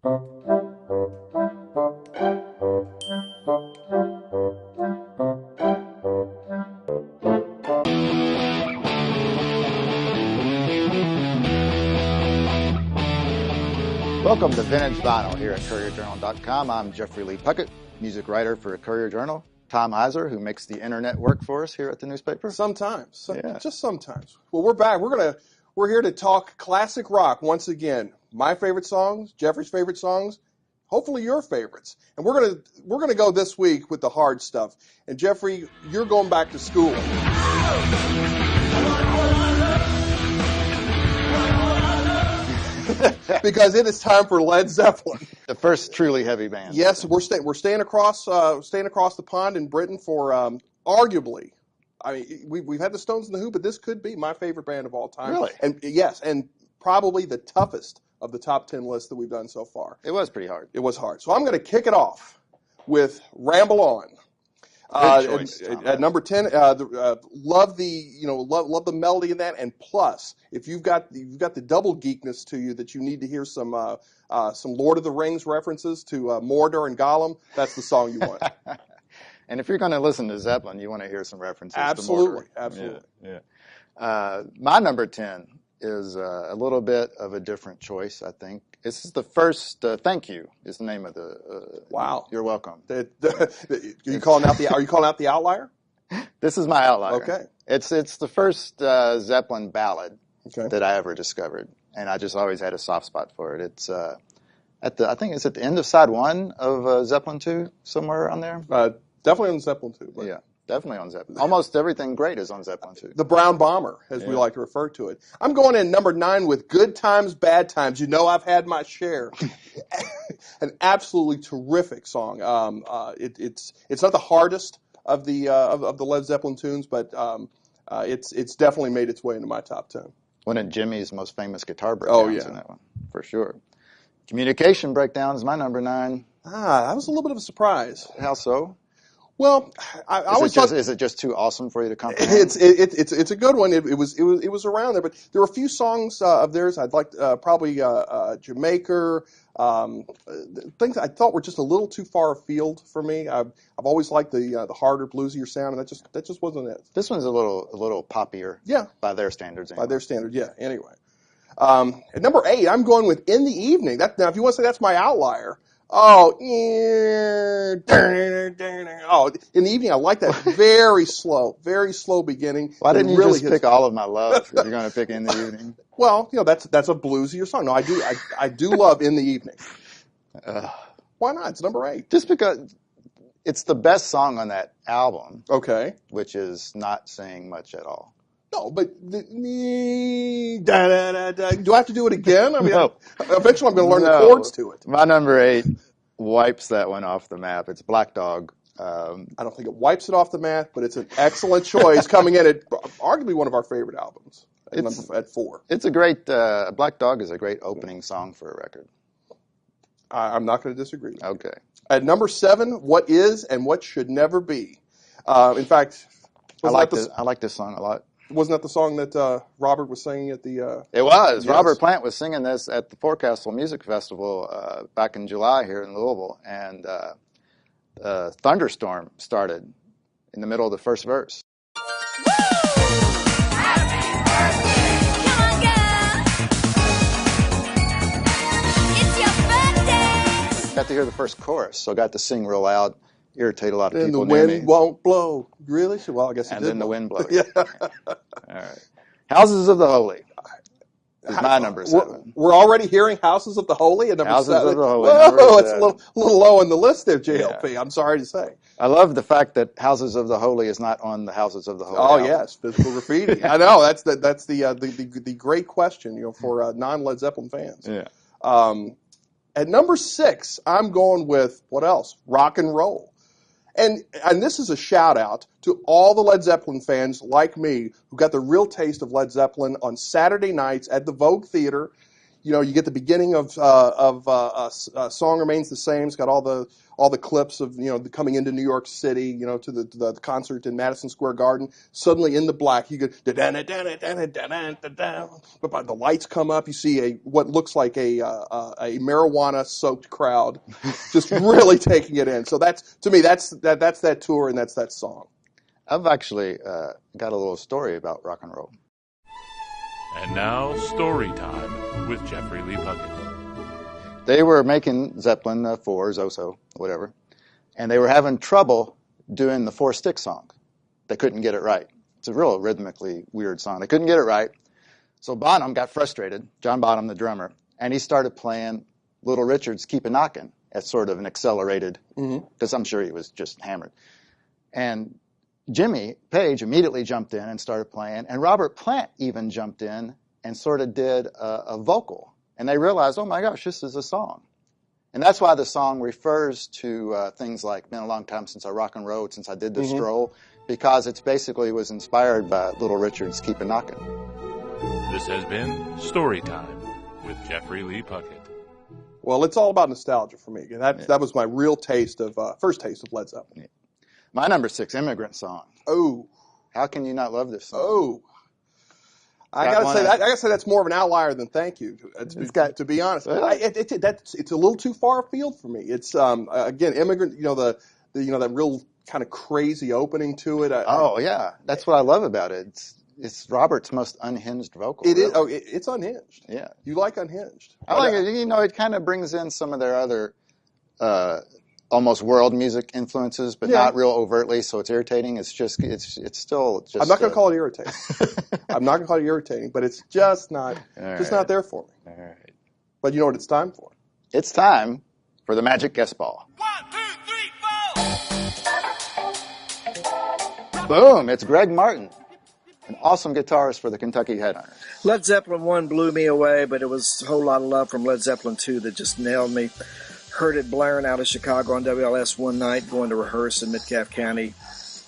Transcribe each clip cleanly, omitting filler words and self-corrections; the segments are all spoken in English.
Welcome to Vintage Vinyl here at CourierJournal.com. I'm Jeffrey Lee Puckett, music writer for Courier Journal. Tom Heiser, who makes the internet work for us here at the newspaper. Sometimes, just sometimes. Well, we're back. We're here to talk classic rock once again. My favorite songs, Jeffrey's favorite songs, hopefully your favorites. And we're gonna go this week with the hard stuff. And Jeffrey, you're going back to school. Because it is time for Led Zeppelin, the first truly heavy band. Yes, we're staying across the pond in Britain for arguably. I mean, we've had the Stones and the Who, but this could be my favorite band of all time. Really? And yes, and probably the toughest of the top 10 lists that we've done so far. It was pretty hard. It was hard. So I'm going to kick it off with "Ramble On." Choice, at number 10, love the melody in that, and plus, if you've got the double geekness to you that you need to hear some Lord of the Rings references to Mordor and Gollum, that's the song you want. And if you're going to listen to Zeppelin, you want to hear some references Absolutely, to Mordor. Absolutely. Yeah. My number 10 is a little bit of a different choice, I think. This is the first. Thank you is the name of the. Wow. You're welcome. Are you calling out the outlier? This is my outlier. Okay. It's the first Zeppelin ballad that I ever discovered, and I just always had a soft spot for it. It's I think it's at the end of side 1 of Zeppelin 2, somewhere around there. Definitely on Zeppelin 2. But. Yeah. Definitely on Zeppelin. Almost everything great is on Zeppelin 2. The Brown Bomber, as we like to refer to it. I'm going in number 9 with "Good Times, Bad Times." You know I've had my share. An absolutely terrific song. It's not the hardest of the Led Zeppelin tunes, but it's definitely made its way into my top 10. One of Jimmy's most famous guitar breakdowns in that one, for sure. Communication Breakdown is my number 9. That was a little bit of a surprise. How so? Well, I always thought, is it just too awesome for you to comprehend? It's a good one. It was around there, but there were a few songs of theirs I'd like probably Jamaica, things I thought were just a little too far afield for me. I've always liked the harder bluesier sound, and that just wasn't it. This one's a little poppier. Yeah, by their standards. Anyway. By their standards, yeah. Anyway, at number 8, I'm going with "In the Evening." Now, if you want to say that's my outlier. Oh, in the evening, I like that very slow beginning. Why didn't you just pick All of My Love if you're going to pick "In the Evening"? Well, that's a bluesier song. No, I do love "In the Evening." Why not? It's number 8. Just because it's the best song on that album. Okay. Which is not saying much at all. No, but do I have to do it again? I mean, no. Eventually I'm going to learn the chords to it. My number 8 wipes that one off the map. It's Black Dog. I don't think it wipes it off the map, but it's an excellent choice coming in at arguably one of our favorite albums at 4. It's a great, Black Dog is a great opening song for a record. I'm not going to disagree with you. Okay. At number 7, "What Is and What Should Never Be." In fact, I like this song a lot. Wasn't that the song that Robert was singing at the... It was. Yes. Robert Plant was singing this at the Forecastle Music Festival back in July here in Louisville, and a thunderstorm started in the middle of the first verse. Got to hear the first chorus, so I got to sing real loud, irritate a lot of people. And the wind won't blow. Really? Well, I guess it and did. then the wind blows. Yeah. All right. Houses of the Holy is my number 7. We're already hearing Houses of the Holy at number 7. Houses of the Holy. Whoa, it's a little low on the list there, JLP. Yeah. I'm sorry to say. I love the fact that Houses of the Holy is not on the Houses of the Holy. Oh, yes, physical graffiti. I know that's the great question, for non-Led Zeppelin fans. Yeah. At number 6, I'm going with what else? Rock and roll. And this is a shout out to all the Led Zeppelin fans like me who got the real taste of Led Zeppelin on Saturday nights at the Vogue Theater. you get the beginning of Song Remains the Same. It's got all the clips of coming into New York City, to the concert in Madison Square Garden. Suddenly in the black, you get but the lights come up. You see what looks like a marijuana-soaked crowd, just really taking it in. So that's that tour and that's that song. I've actually got a little story about rock and roll. And now, story time with Jeffrey Lee Puckett. They were making Zeppelin 4s, Oso, whatever, and they were having trouble doing the 4-stick song. They couldn't get it right. It's a real rhythmically weird song. They couldn't get it right. So Bonham got frustrated, John Bonham, the drummer, and he started playing Little Richard's Keep a Knockin' at sort of an accelerated, because I'm sure he was just hammered. And Jimmy Page immediately jumped in and started playing, and Robert Plant even jumped in and sort of did a vocal. And they realized, oh my gosh, this is a song. And that's why the song refers to things like, been a long time since I rock and rolled, since I did the stroll, because it's basically was inspired by Little Richard's Keep a Knockin'. This has been Storytime with Jeffrey Lee Puckett. Well, it's all about nostalgia for me. That was my real taste of first taste of Led Zeppelin. Yeah. My number 6, Immigrant Song. Oh. How can you not love this song? Oh. I gotta say that's more of an outlier than Thank You. To be honest, it's a little too far afield for me. It's again, Immigrant. That real kind of crazy opening to it. That's what I love about it. It's Robert's most unhinged vocal. It is. Really. It's unhinged. Yeah, you like unhinged. I like it. It kind of brings in some of their other almost world music influences, but not real overtly, so it's irritating. It's still just. I'm not going to call it irritating. I'm not going to call it irritating, but it's just not not there for me. All right. But you know what it's time for? It's time for the Magic Guest Ball. 1, 2, 3, 4. Boom! It's Greg Martin, an awesome guitarist for the Kentucky Headhunters. Led Zeppelin 1 blew me away, but it was a whole lot of love from Led Zeppelin 2 that just nailed me. Heard it blaring out of Chicago on WLS one night, going to rehearse in Metcalfe County.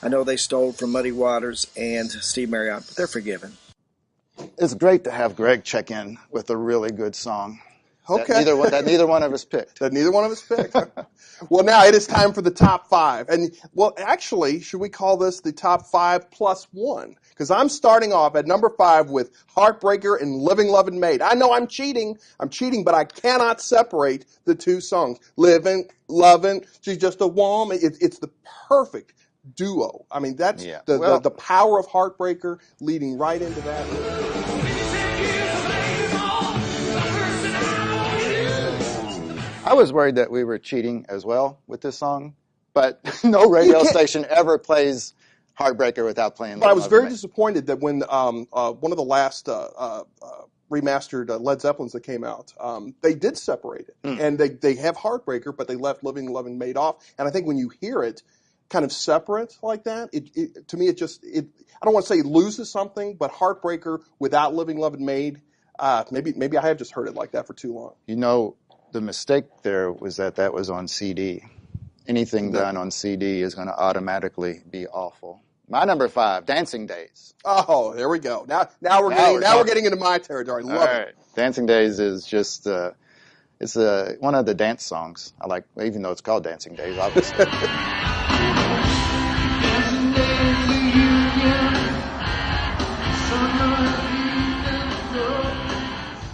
I know they stole from Muddy Waters and Steve Marriott, but they're forgiven. It's great to have Greg check in with a really good song. Okay. That neither one of us picked. Well, now it is time for the top 5. And, well, actually, should we call this the top 5 plus 1? Because I'm starting off at number 5 with Heartbreaker and Living, Lovin' Maid. I know I'm cheating, but I cannot separate the two songs. Living, Lovin', she's just a woman. It's the perfect duo. I mean, that's the power of Heartbreaker leading right into that. I was worried that we were cheating as well with this song, but no radio station ever plays Heartbreaker without playing. But I was very disappointed that when one of the last remastered Led Zeppelins that came out, they did separate it, and they have Heartbreaker, but they left Living, Lovin' Maid off. And I think when you hear it kind of separate like that, it to me I don't want to say it loses something, but Heartbreaker without Living, Lovin' Maid, maybe I have just heard it like that for too long. The mistake there was that was on CD. Anything done on CD is going to automatically be awful. My number 5, Dancing Days. Oh, there we go. Now we're getting into my territory. Love it. Dancing Days is just it's one of the dance songs I like, even though it's called Dancing Days, obviously.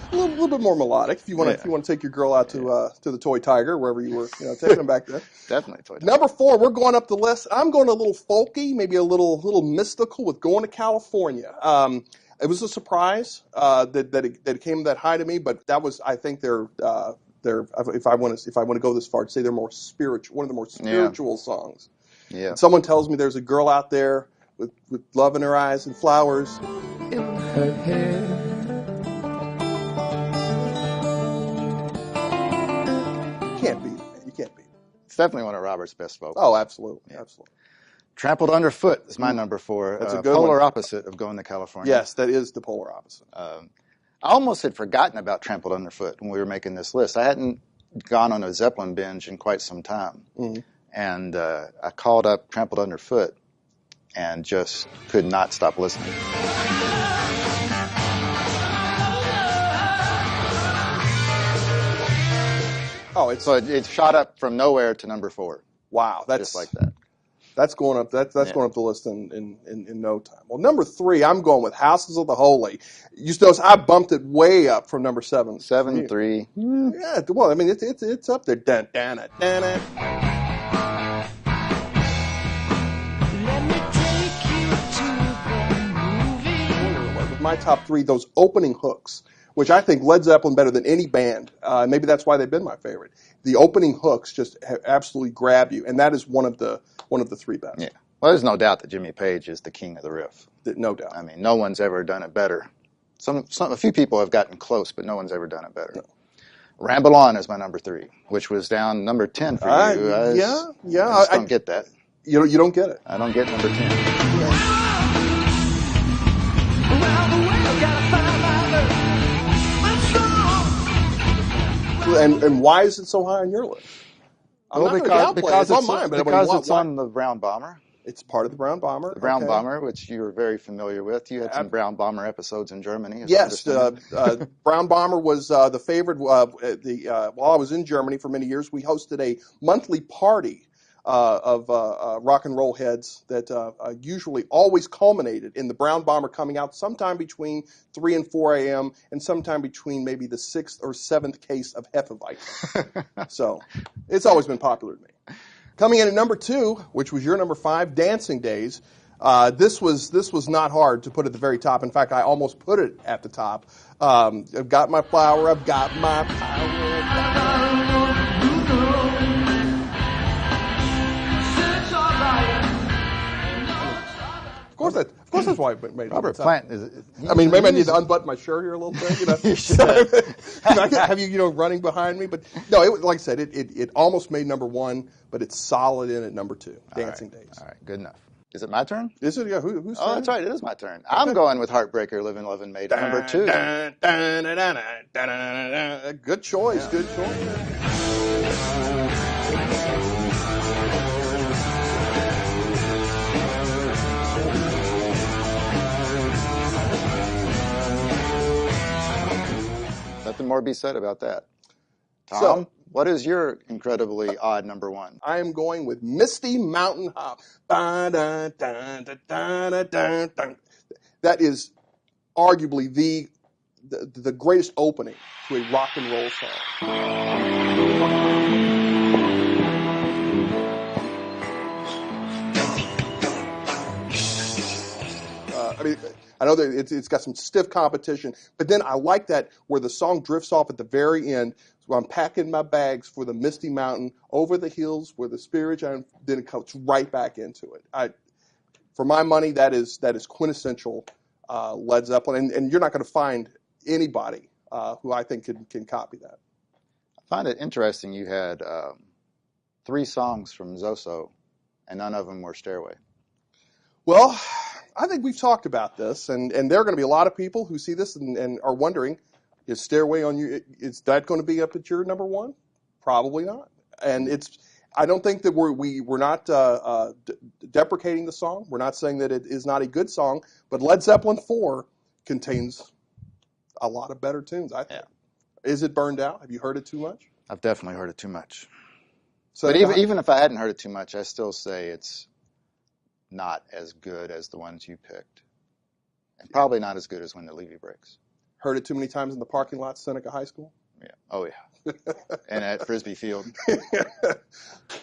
A little bit more melodic if you want to take your girl out to the Toy Tiger, wherever you were taking them back there. Definitely Toy Tiger. Number 4, we're going up the list. I'm going a little folky, maybe a little mystical with Going to California. It was a surprise that it came that high to me, but that was, I think, they're if I want to go this far to say they're more spiritual, one of the more spiritual songs. Yeah. And someone tells me there's a girl out there with love in her eyes and flowers in her hair. You can't beat it. It's definitely one of Robert's best vocals. Oh, absolutely. Yeah. Absolutely. Trampled Underfoot is my number 4. That's a good polar one. Opposite of Going to California. Yes, that is the polar opposite. I almost had forgotten about Trampled Underfoot when we were making this list. I hadn't gone on a Zeppelin binge in quite some time. Mm-hmm. And I called up Trampled Underfoot and just could not stop listening. Oh, so it shot up from nowhere to number 4. Wow, that's just like that. That's going up. That's going up the list in no time. Well, number 3, I'm going with Houses of the Holy. You notice I bumped it way up from number 7. 7-3. Yeah. Well, I mean it's up there. Dun, dun, dun, dun, dun. With my top 3, those opening hooks, which I think Led Zeppelin better than any band. Maybe that's why they've been my favorite. The opening hooks just absolutely grab you, and that is one of the 3 best. Yeah. Well, there's no doubt that Jimmy Page is the king of the riff. No doubt. I mean, no one's ever done it better. A few people have gotten close, but no one's ever done it better. No. Ramble On is my number 3, which was down number 10 for you. I just don't get that. You don't get it. I don't get number 10. And why is it so high on your list? Because it's on the Brown Bomber. It's part of the Brown Bomber. The Brown Bomber, which you're very familiar with. You had some Brown Bomber episodes in Germany. Yes, Brown Bomber was the favorite. While I was in Germany for many years, we hosted a monthly party of rock and roll heads that usually always culminated in the Brown Bomber coming out sometime between 3 and 4 a.m. and sometime between maybe the 6th or 7th case of Hefeweizen. So it's always been popular to me. Coming in at number 2, which was your number 5, Dancing Days. This was not hard to put at the very top. In fact, I almost put it at the top. I've got my flower, I've got my power. Of course, that's why I made it. Robert Plant maybe I need to unbutton my shirt here a little bit. You should. Have you running behind me, but no. Like I said, it almost made number 1, but it's solid in at number 2. Dancing Days. All right, good enough. Is it my turn? Is it? Yeah. Who's turn? That's right. It is my turn. I'm going with Heartbreaker, Live and Love and Made number 2. Good choice. Good choice. Nothing more to be said about that. Tom, what is your incredibly odd number 1? I am going with Misty Mountain Hop. That is arguably the greatest opening to a rock and roll song. I know that it's got some stiff competition, but then I like that where the song drifts off at the very end. So I'm packing my bags for the Misty Mountain, over the hills where the spirit, and then it comes right back into it. For my money, that is quintessential Led Zeppelin, and you're not going to find anybody who I think can copy that. I find it interesting you had 3 songs from Zoso, and none of them were Stairway. Well, I think we've talked about this, and there are going to be a lot of people who see this and are wondering, is Stairway on you? Is that going to be up at your number 1? Probably not. And I don't think that we're not deprecating the song. We're not saying that it is not a good song, but Led Zeppelin 4 contains a lot of better tunes, I think. Yeah. Is it burned out? Have you heard it too much? I've definitely heard it too much. So, but even if I hadn't heard it too much, I still say it's not as good as the ones you picked. And probably not as good as When the Levee Breaks. Heard it too many times in the parking lot of Seneca High School? Yeah. Oh, yeah. And at Frisbee Field.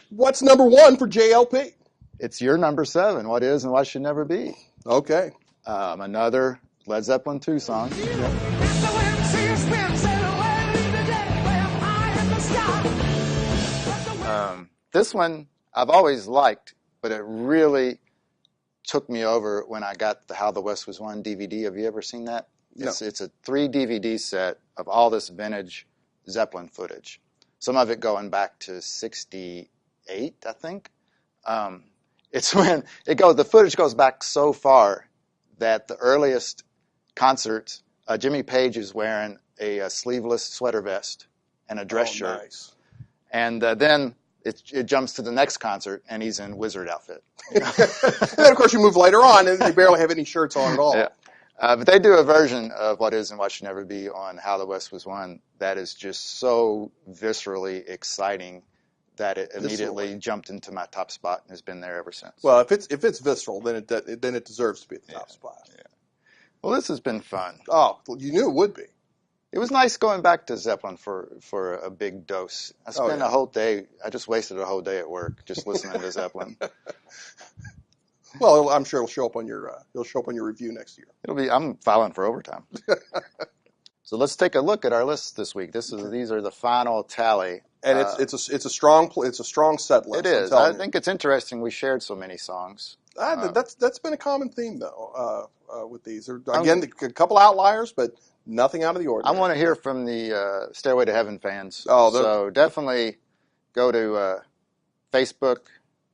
What's number 1 for JLP? It's your number 7, What Is and What Should Never Be. Okay. Another Led Zeppelin 2 song. This one I've always liked, but it really took me over when I got the How the West Was Won DVD. Have you ever seen that? No. It's a 3 DVD set of all this vintage Zeppelin footage. Some of it going back to 68, I think. It's when the footage goes back so far that the earliest concerts, Jimmy Page is wearing a sleeveless sweater vest and a dress shirt. Nice. And then it jumps to the next concert, and he's in wizard outfit. And then, of course, you move later on, and they barely have any shirts on at all. Yeah. But they do a version of What Is and What Should Never Be on How the West Was Won that is just so viscerally exciting that it immediately jumped into my top spot and has been there ever since. Well, if it's visceral, then it deserves to be at the top spot. Yeah. Well, this has been fun. Oh, you knew it would be. It was nice going back to Zeppelin for a big dose. I spent a whole day. I just wasted a whole day at work just listening to Zeppelin. Well, I'm sure it'll show up on your review next year. I'm filing for overtime. So let's take a look at our list this week. These are the final tally. And it's a strong set list. It is. I think it's interesting we shared so many songs. That's been a common theme though with these. Again, a couple outliers, but nothing out of the ordinary. I want to hear from the Stairway to Heaven fans. Oh, so definitely go to Facebook,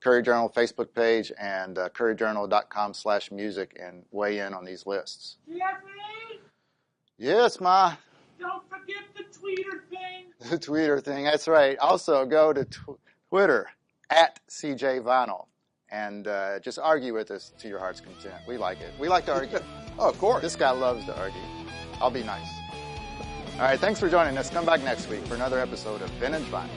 Courier Journal Facebook page, and courierjournal.com/music and weigh in on these lists. Jeffrey? Yes, Ma. Don't forget the tweeter thing. The tweeter thing, that's right. Also, go to Twitter @CJVinyl and just argue with us to your heart's content. We like it. We like to argue. Oh, of course. This guy loves to argue. I'll be nice. All right, thanks for joining us. Come back next week for another episode of Vintage Vinyl.